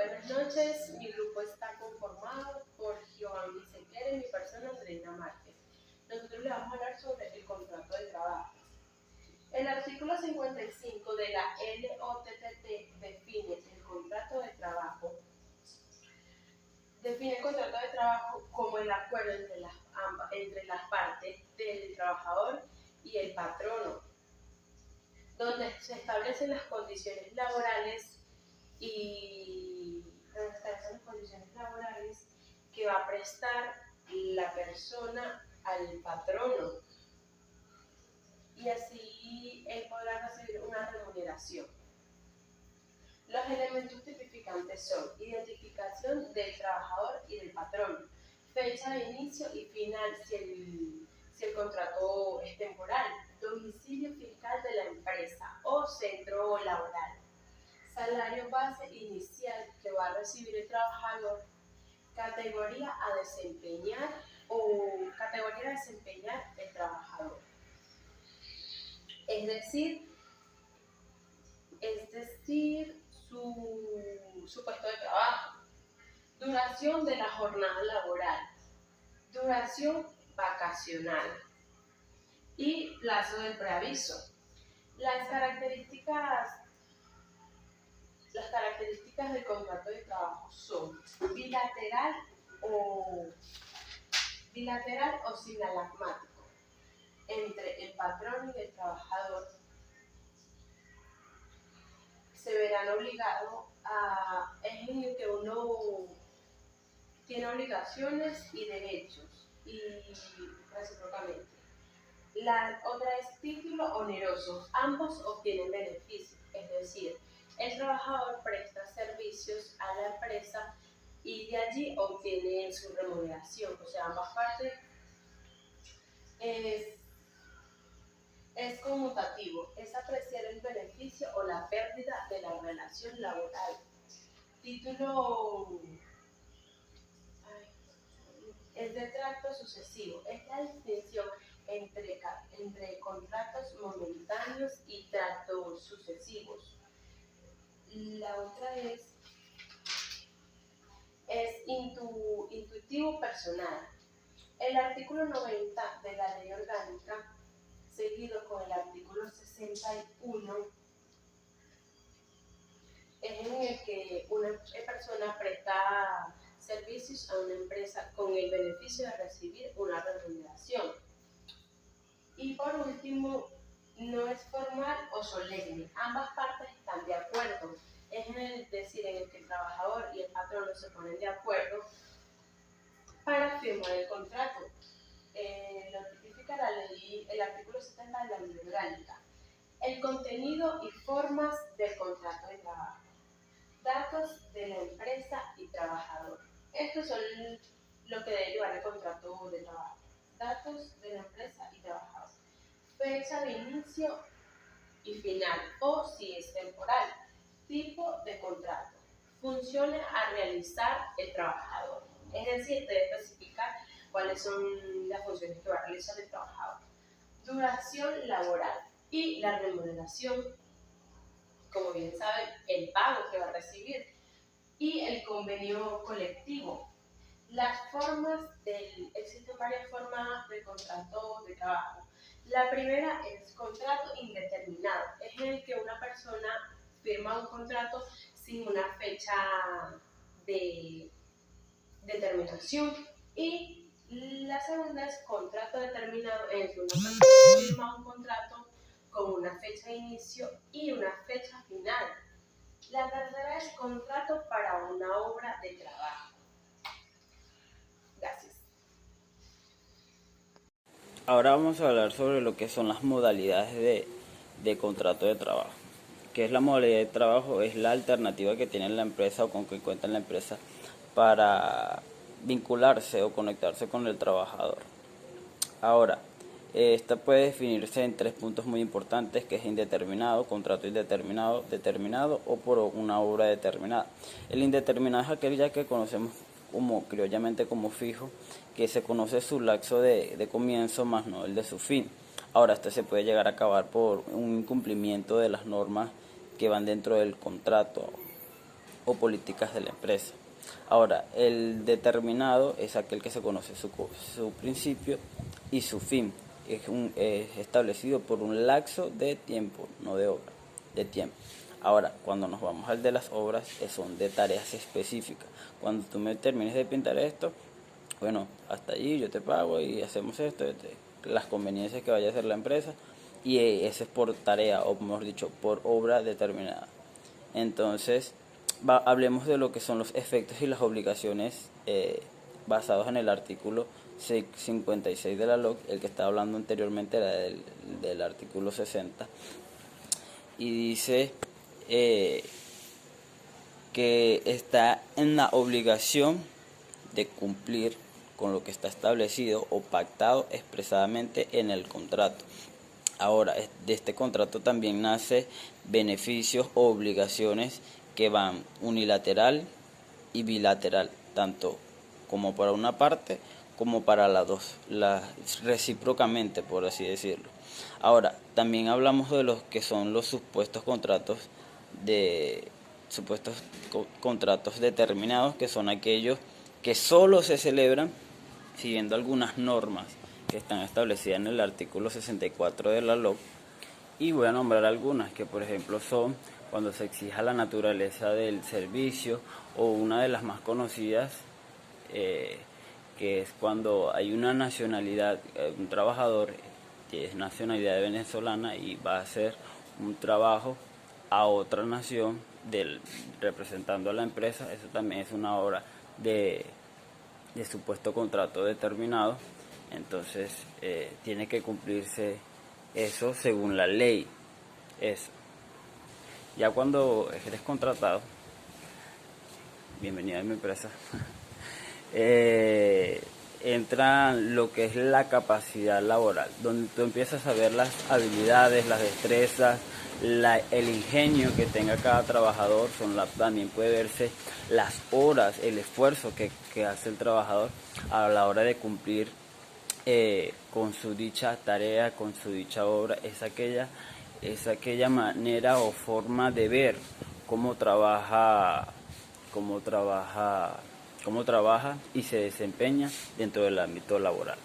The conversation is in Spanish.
Buenas noches, mi grupo está conformado por Giovanni Sequera y mi persona Andreina Márquez. Nosotros le vamos a hablar sobre el contrato de trabajo. El artículo 55 de la LOTTT define el contrato de trabajo. Define el contrato de trabajo como el acuerdo entre las partes del trabajador y el patrono, donde se establecen las condiciones laborales que va a prestar la persona al patrono, y así él podrá recibir una remuneración. Los elementos tipificantes son identificación del trabajador y del patrón, fecha de inicio y final si el contrato es temporal, domicilio fiscal de la empresa o centro laboral, salario base inicial que va a recibir el trabajador, categoría a desempeñar el trabajador. Es decir, su puesto de trabajo, duración de la jornada laboral, duración vacacional y plazo de preaviso. Las características del contrato de trabajo son bilateral o sinalagmático entre el patrón y el trabajador. Se verán obligados es en el que uno tiene obligaciones y derechos, y recíprocamente. La otra es título oneroso. Ambos obtienen beneficios, es decir, el trabajador presta servicios a la empresa y de allí obtiene su remuneración. O sea, ambas partes es conmutativo, es apreciar el beneficio o la pérdida de la relación laboral. Título es de tracto sucesivo, es la distinción entre contratos momentáneos y tractos sucesivos. La otra es intuitivo personal. El artículo 90 de la Ley Orgánica, seguido con el artículo 61, es en el que una persona presta servicios a una empresa con el beneficio de recibir una remuneración. Y por último, no es formal o solemne. Ambas partes están de acuerdo. Es en el que el trabajador y el patrono se ponen de acuerdo para firmar el contrato. Lo tipifica la ley, el artículo 70 de la Ley Orgánica. El contenido y formas del contrato de trabajo. Datos de la empresa y trabajador. Estos son lo que debe llevar el contrato de trabajo. Datos de la empresa y trabajador. Fecha de inicio y final, o si es temporal. Tipo de contrato. Funciones a realizar el trabajador. Es decir, debe especificar cuáles son las funciones que va a realizar el trabajador. Duración laboral y la remuneración, como bien saben, el pago que va a recibir, y el convenio colectivo. Existen varias formas de contrato de trabajo. La primera es contrato indeterminado. Es en el que una persona firma un contrato sin una fecha de terminación. Y la segunda es contrato determinado, en el que una persona firma un contrato con una fecha de inicio y una fecha final. La tercera es contrato para una obra de trabajo. Gracias. Ahora vamos a hablar sobre lo que son las modalidades de contrato de trabajo. ¿Qué es la modalidad de trabajo? Es la alternativa que tiene la empresa o con que cuenta la empresa para vincularse o conectarse con el trabajador. Ahora, esta puede definirse en 3 puntos muy importantes, que es indeterminado, contrato indeterminado, determinado o por una obra determinada. El indeterminado es aquel ya que conocemos criollamente como fijo, que se conoce su lapso de comienzo más no el de su fin. Ahora, este se puede llegar a acabar por un incumplimiento de las normas que van dentro del contrato. o políticas de la empresa. Ahora, el determinado es aquel que se conoce su principio y su fin. Es establecido por un lapso de tiempo, no de obra, de tiempo. Ahora, cuando nos vamos al de las obras, son de tareas específicas. Cuando tú me termines de pintar esto, bueno, hasta allí yo te pago y hacemos esto, las conveniencias que vaya a hacer la empresa, y eso es por tarea, o mejor dicho, por obra determinada. Entonces, hablemos de lo que son los efectos y las obligaciones basados en el artículo 56 de la LOC. El que estaba hablando anteriormente era del artículo 60, y dice que está en la obligación de cumplir con lo que está establecido o pactado expresadamente en el contrato. Ahora, de este contrato también nace beneficios o obligaciones que van unilateral y bilateral, tanto como para una parte como para las dos, recíprocamente, por así decirlo. Ahora, también hablamos de los que son los supuestos contratos determinados, que son aquellos que solo se celebran siguiendo algunas normas que están establecidas en el artículo 64 de la LOC, y voy a nombrar algunas que, por ejemplo, son cuando se exija la naturaleza del servicio, o una de las más conocidas, que es cuando hay una nacionalidad, un trabajador que es nacionalidad venezolana y va a hacer un trabajo a otra nación representando a la empresa. Eso también es una obra de supuesto contrato determinado. Entonces tiene que cumplirse eso según la ley. Eso. Ya cuando eres contratado, bienvenido a mi empresa, entra lo que es la capacidad laboral, donde tú empiezas a ver las habilidades, las destrezas, el ingenio que tenga cada trabajador. También puede verse las horas, el esfuerzo que hace el trabajador a la hora de cumplir con su dicha tarea, con su dicha obra. Es aquella manera o forma de ver cómo trabaja y se desempeña dentro del ámbito laboral.